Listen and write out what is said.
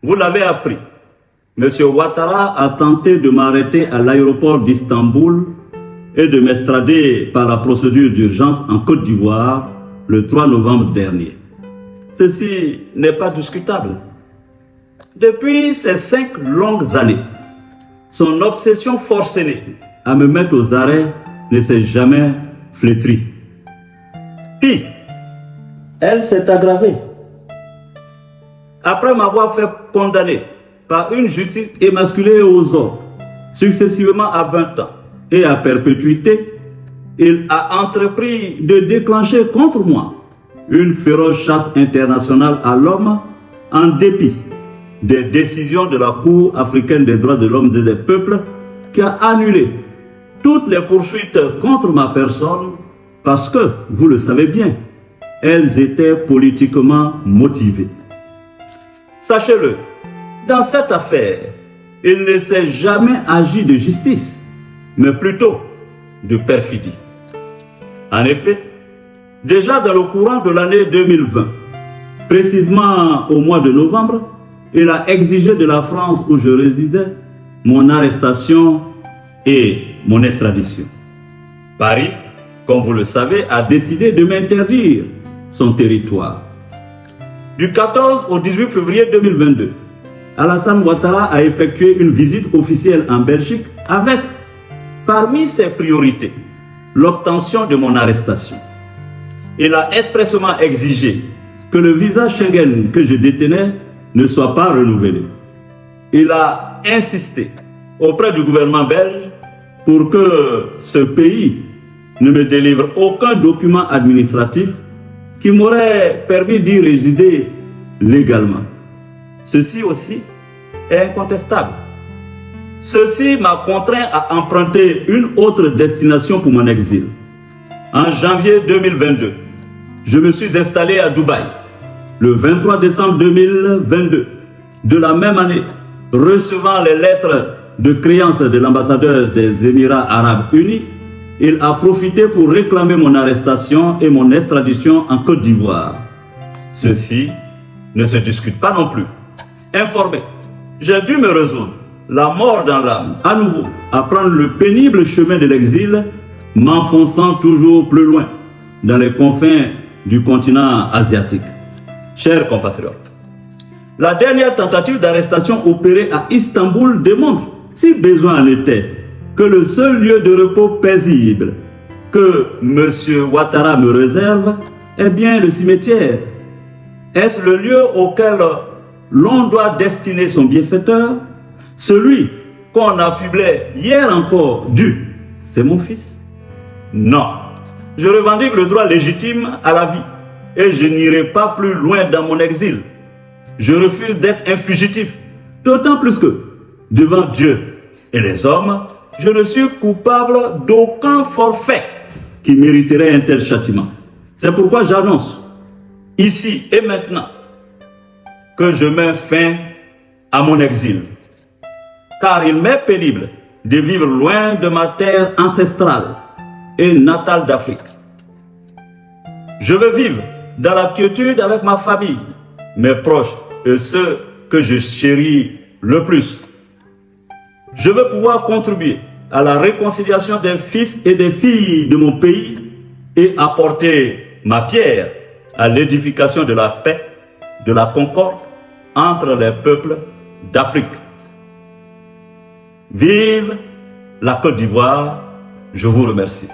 Vous l'avez appris. M. Ouattara a tenté de m'arrêter à l'aéroport d'Istanbul et de m'extrader par la procédure d'urgence en Côte d'Ivoire le 3 novembre dernier. Ceci n'est pas discutable. Depuis ces 5 longues années, son obsession forcenée à me mettre aux arrêts ne s'est jamais flétrie. Puis, elle s'est aggravée. Après m'avoir fait condamner par une justice émasculée aux ordres, successivement à 20 ans et à perpétuité, il a entrepris de déclencher contre moi une féroce chasse internationale à l'homme en dépit des décisions de la Cour africaine des droits de l'homme et des peuples qui a annulé toutes les poursuites contre ma personne parce que, vous le savez bien, elles étaient politiquement motivées. Sachez-le, dans cette affaire, il ne s'est jamais agi de justice, mais plutôt de perfidie. En effet, déjà dans le courant de l'année 2020, précisément au mois de novembre, il a exigé de la France où je résidais mon arrestation et mon extradition. Paris, comme vous le savez, a décidé de m'interdire son territoire. Du 14 au 18 février 2022, Alassane Ouattara a effectué une visite officielle en Belgique avec, parmi ses priorités, l'obtention de mon arrestation. Il a expressément exigé que le visa Schengen que je détenais ne soit pas renouvelé. Il a insisté auprès du gouvernement belge pour que ce pays ne me délivre aucun document administratif qui m'aurait permis d'y résider légalement. Ceci aussi est incontestable. Ceci m'a contraint à emprunter une autre destination pour mon exil. En janvier 2022, je me suis installé à Dubaï. Le 23 décembre 2022, de la même année, recevant les lettres de créance de l'ambassadeur des Émirats arabes unis, il a profité pour réclamer mon arrestation et mon extradition en Côte d'Ivoire. Ceci ne se discute pas non plus. Informé, j'ai dû me résoudre, la mort dans l'âme, à nouveau, à prendre le pénible chemin de l'exil, m'enfonçant toujours plus loin dans les confins du continent asiatique. Chers compatriotes, la dernière tentative d'arrestation opérée à Istanbul démontre, si besoin en était, que le seul lieu de repos paisible que M. Ouattara me réserve est bien le cimetière. Est-ce le lieu auquel l'on doit destiner son bienfaiteur? Celui qu'on affublait hier encore du, c'est mon fils? Non, je revendique le droit légitime à la vie et je n'irai pas plus loin dans mon exil. Je refuse d'être un fugitif, d'autant plus que, devant Dieu et les hommes, je ne suis coupable d'aucun forfait qui mériterait un tel châtiment. C'est pourquoi j'annonce, ici et maintenant, que je mets fin à mon exil. Car il m'est pénible de vivre loin de ma terre ancestrale et natale d'Afrique. Je veux vivre dans la quiétude avec ma famille, mes proches et ceux que je chéris le plus. Je veux pouvoir contribuer à la réconciliation des fils et des filles de mon pays et apporter ma pierre à l'édification de la paix, de la concorde entre les peuples d'Afrique. Vive la Côte d'Ivoire, je vous remercie.